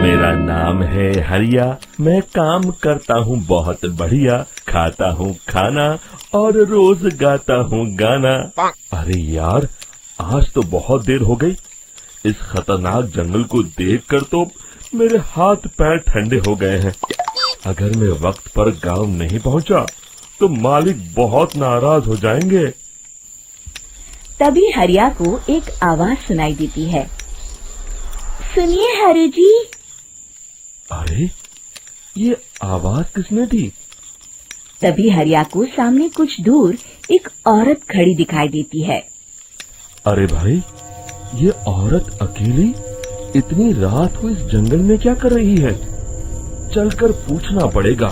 मेरा नाम है हरिया, मैं काम करता हूँ बहुत बढ़िया, खाता हूँ खाना और रोज गाता हूँ गाना। अरे यार, आज तो बहुत देर हो गई। इस खतरनाक जंगल को देखकर तो मेरे हाथ पैर ठंडे हो गए हैं। अगर मैं वक्त पर गांव नहीं पहुंचा तो मालिक बहुत नाराज हो जाएंगे। तभी हरिया को एक आवाज सुनाई देती है। सुनिए हरु जी। अरे, ये आवाज किसने दी? तभी हरिया को सामने कुछ दूर एक औरत खड़ी दिखाई देती है। अरे भाई, ये औरत अकेली इतनी रात को इस जंगल में क्या कर रही है? चलकर पूछना पड़ेगा।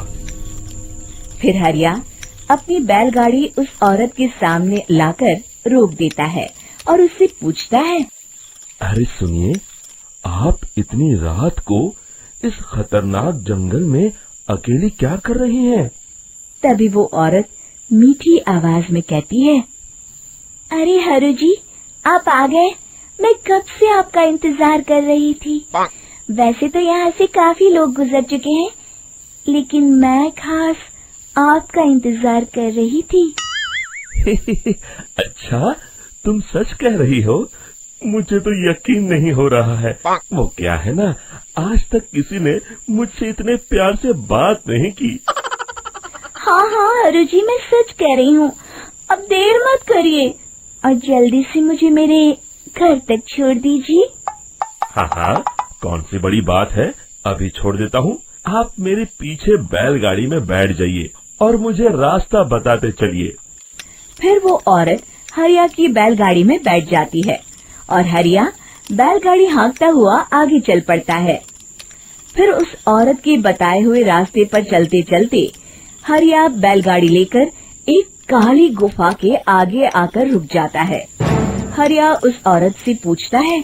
फिर हरिया अपनी बैलगाड़ी उस औरत के सामने लाकर रोक देता है और उससे पूछता है। अरे सुनिए, आप इतनी रात को इस खतरनाक जंगल में अकेली क्या कर रही हैं? तभी वो औरत मीठी आवाज में कहती है, अरे हरु जी, आप आ गए। मैं कब से आपका इंतजार कर रही थी। वैसे तो यहाँ से काफी लोग गुजर चुके हैं, लेकिन मैं खास आपका इंतजार कर रही थी। अच्छा, तुम सच कह रही हो? मुझे तो यकीन नहीं हो रहा है। वो क्या है ना, आज तक किसी ने मुझसे इतने प्यार से बात नहीं की। हाँ हाँ हरु जी, मैं सच कह रही हूँ। अब देर मत करिए और जल्दी से मुझे मेरे घर तक छोड़ दीजिए। हाँ हाँ, कौन सी बड़ी बात है, अभी छोड़ देता हूँ। आप मेरे पीछे बैलगाड़ी में बैठ जाइए और मुझे रास्ता बताते चलिए। फिर वो औरत हरिया की बैलगाड़ी में बैठ जाती है और हरिया बैलगाड़ी हाँकता हुआ आगे चल पड़ता है। फिर उस औरत के बताए हुए रास्ते पर चलते चलते हरिया बैलगाड़ी लेकर एक काली गुफा के आगे आकर रुक जाता है। हरिया उस औरत से पूछता है,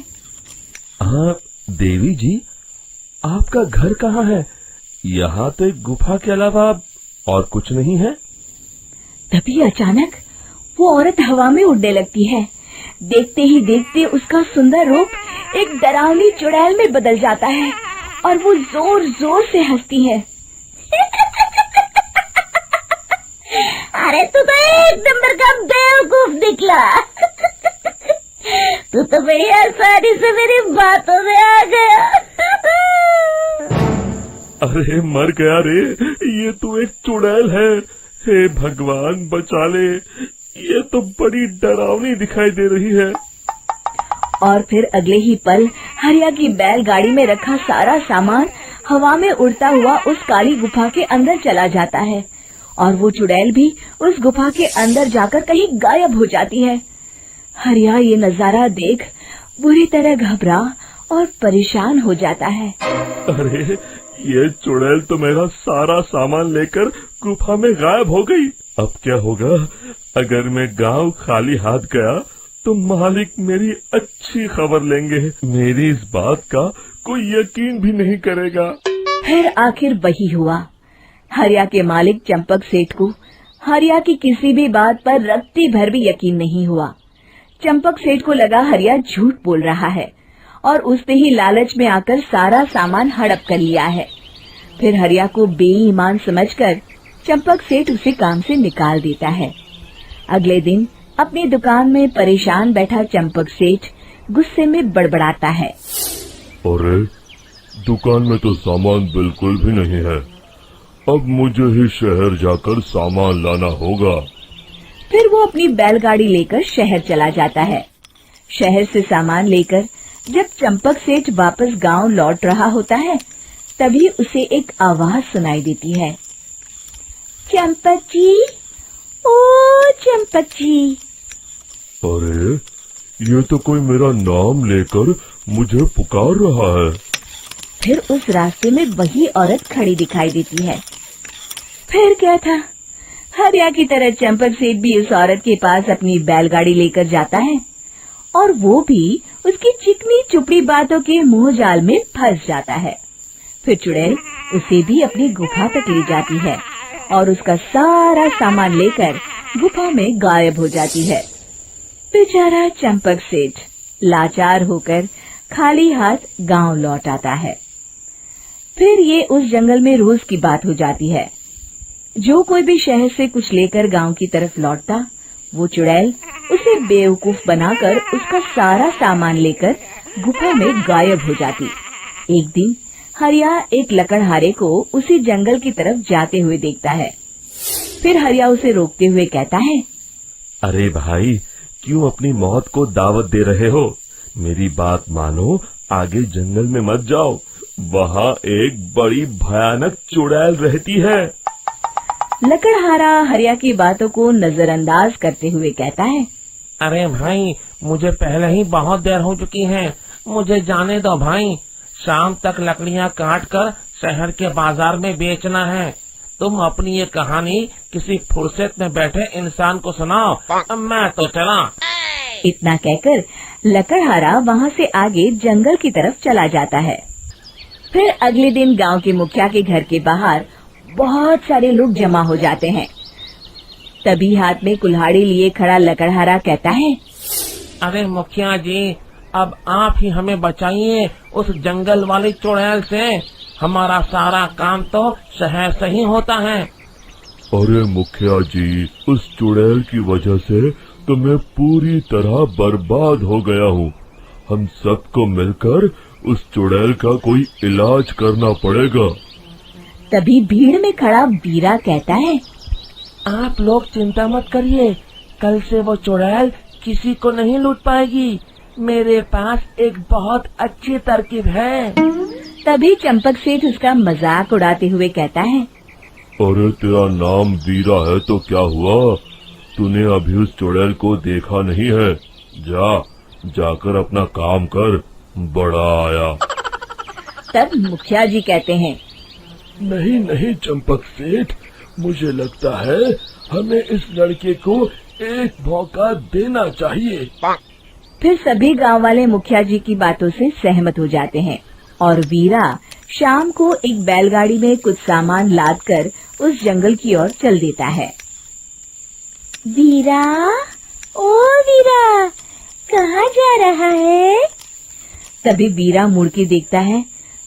हाँ देवी जी, आपका घर कहाँ है? यहाँ तो एक गुफा के अलावा और कुछ नहीं है। तभी अचानक वो औरत हवा में उड़ने लगती है। देखते ही देखते उसका सुंदर रूप एक डरावनी चुड़ैल में बदल जाता है और वो जोर जोर से हंसती है। अरे तू तो एक नंबर का बेवकूफ निकला। तू तो बड़ी आसानी से मेरी बातों में आ गया। अरे मर गया रे, ये तो एक चुड़ैल है। हे भगवान बचा ले, ये तो बड़ी डरावनी दिखाई दे रही है। और फिर अगले ही पल हरिया की बैलगाड़ी में रखा सारा सामान हवा में उड़ता हुआ उस काली गुफा के अंदर चला जाता है और वो चुड़ैल भी उस गुफा के अंदर जाकर कहीं गायब हो जाती है। हरिया ये नजारा देख बुरी तरह घबरा और परेशान हो जाता है। अरे, ये चुड़ैल तो मेरा सारा सामान लेकर गुफा में गायब हो गई। अब क्या होगा? अगर मैं गांव खाली हाथ गया तो मालिक मेरी अच्छी खबर लेंगे। मेरी इस बात का कोई यकीन भी नहीं करेगा। फिर आखिर वही हुआ। हरिया के मालिक चंपक सेठ को हरिया की किसी भी बात पर रत्ती भर भी यकीन नहीं हुआ। चंपक सेठ को लगा हरिया झूठ बोल रहा है और उसने ही लालच में आकर सारा सामान हड़प कर लिया है। फिर हरिया को बेईमान समझकर चंपक सेठ उसे काम से निकाल देता है। अगले दिन अपनी दुकान में परेशान बैठा चंपक सेठ गुस्से में बड़बड़ाता है। अरे, दुकान में तो सामान बिल्कुल भी नहीं है। अब मुझे ही शहर जाकर सामान लाना होगा। फिर वो अपनी बैलगाड़ी लेकर शहर चला जाता है। शहर से सामान लेकर जब चंपक सेठ वापस गांव लौट रहा होता है, तभी उसे एक आवाज सुनाई देती है। चंपक जी, ओ चंपक जी। अरे, ये तो कोई मेरा नाम लेकर मुझे पुकार रहा है। फिर उस रास्ते में वही औरत खड़ी दिखाई देती है। फिर क्या था, हरिया की तरह चंपक सेठ भी उस औरत के पास अपनी बैलगाड़ी लेकर जाता है और वो भी उसकी चिकनी चुपड़ी बातों के मुंह जाल में फंस जाता है। फिर चुड़ैल उसे भी अपनी गुफा तक ले जाती है और उसका सारा सामान लेकर गुफा में गायब हो जाती है। बेचारा चंपक सेठ लाचार होकर खाली हाथ गांव लौट आता है। फिर ये उस जंगल में रोज की बात हो जाती है। जो कोई भी शहर से कुछ लेकर गांव की तरफ लौटता, वो चुड़ैल उसे बेवकूफ बनाकर उसका सारा सामान लेकर गुफा में गायब हो जाती। एक दिन हरिया एक लकड़हारे को उसी जंगल की तरफ जाते हुए देखता है। फिर हरिया उसे रोकते हुए कहता है, अरे भाई, क्यों अपनी मौत को दावत दे रहे हो? मेरी बात मानो, आगे जंगल में मत जाओ, वहाँ एक बड़ी भयानक चुड़ैल रहती है। लकड़हारा हरिया की बातों को नजरअंदाज करते हुए कहता है, अरे भाई, मुझे पहले ही बहुत देर हो चुकी है, मुझे जाने दो भाई। शाम तक लकड़ियाँ काट कर शहर के बाजार में बेचना है। तुम अपनी ये कहानी किसी फुर्सत में बैठे इंसान को सुनाओ, मैं तो चला। इतना कहकर लकड़हारा वहाँ से आगे जंगल की तरफ चला जाता है। फिर अगले दिन गांव के मुखिया के घर के बाहर बहुत सारे लोग जमा हो जाते हैं। तभी हाथ में कुल्हाड़ी लिए खड़ा लकड़हारा कहता है, अरे मुखिया जी, अब आप ही हमें बचाइए उस जंगल वाली चुड़ैल से। हमारा सारा काम तो शहर से ही होता है। अरे मुखिया जी, उस चुड़ैल की वजह से तो मैं पूरी तरह बर्बाद हो गया हूँ। हम सबको मिलकर उस चुड़ैल का कोई इलाज करना पड़ेगा। तभी भीड़ में खड़ा वीरा कहता है, आप लोग चिंता मत करिए, कल से वो चुड़ैल किसी को नहीं लूट पाएगी। मेरे पास एक बहुत अच्छी तरकीब है। तभी चंपक सेठ उसका मजाक उड़ाते हुए कहता है, अरे तेरा नाम वीरा है तो क्या हुआ? तूने अभी उस चुड़ैल को देखा नहीं है? जाकर अपना काम कर, बड़ा आया। तब मुखिया जी कहते हैं, नहीं चंपक सेठ, मुझे लगता है हमें इस लड़के को एक मौका देना चाहिए। फिर सभी गांव वाले मुखिया जी की बातों से सहमत हो जाते हैं और वीरा शाम को एक बैलगाड़ी में कुछ सामान लादकर उस जंगल की ओर चल देता है। वीरा, ओ वीरा, कहाँ जा रहा है? तभी वीरा मुड़ के देखता है,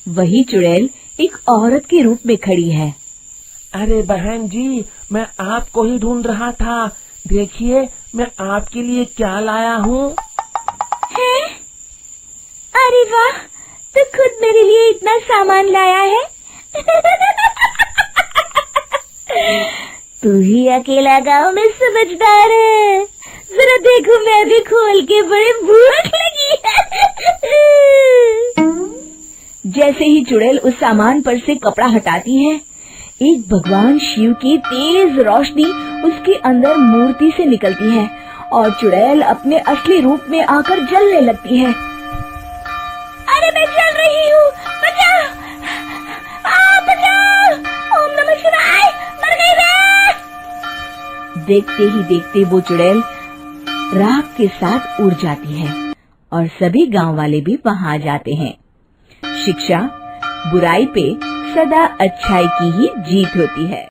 वही चुड़ैल एक औरत के रूप में खड़ी है। अरे बहन जी, मैं आपको ही ढूंढ रहा था। देखिए, मैं आपके लिए क्या लाया हूँ। हैं? अरे वाह, तो खुद मेरे लिए इतना सामान लाया है। तू ही अकेला गांव में समझदार है। जरा देखो, मैं भी खोल के, बड़े भूख लगी है। जैसे ही चुड़ैल उस सामान पर से कपड़ा हटाती है, एक भगवान शिव की तेज रोशनी उसके अंदर मूर्ति से निकलती है और चुड़ैल अपने असली रूप में आकर जलने लगती है। अरे मैं जल रही हूँ, बचाओ! बचाओ! ओम नमः शिवाय, मर गई मैं! देखते ही देखते वो चुड़ैल राख के साथ उड़ जाती है और सभी गांव वाले भी वहां जाते हैं। शिक्षा बुराई पे सदा अच्छाई की ही जीत होती है।